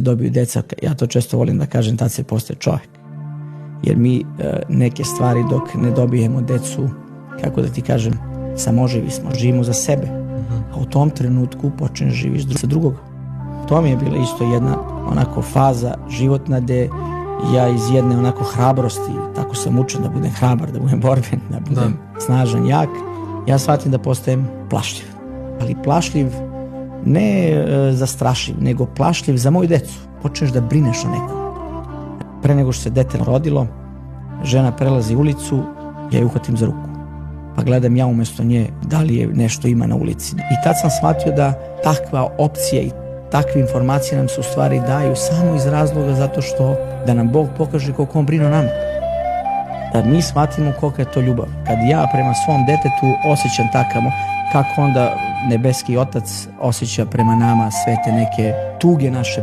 se dobiju deca, ja to često volim da kažem, tad se postaje čovjek. Jer mi neke stvari dok ne dobijemo decu, kako da ti kažem, samoživi smo, živimo za sebe. A u tom trenutku počneš živiš za drugog. To mi je bila isto jedna onako faza životna gde ja iz jedne onako hrabrosti, tako sam učen da budem hrabar, da budem borben, da budem snažan, jak, ja shvatim da postajem plašljiv. Ali plašljiv ne zastrašiv, nego plašljiv za moju decu. Počneš da brineš o nekom. Pre nego što se dete rodilo, žena prelazi ulicu, ja je uhvatim za ruku. Pa gledam ja umjesto nje da li je nešto ima na ulici. I tad sam shvatio da takva opcija i takve informacije nam se u stvari daju samo iz razloga zato što da nam Bog pokaže koliko on brine o nama. Da mi shvatimo kolika je to ljubav. Kad ja prema svom detetu osjećam takamo, kako onda nebeski Otac osjeća prema nama sve te neke tuge naše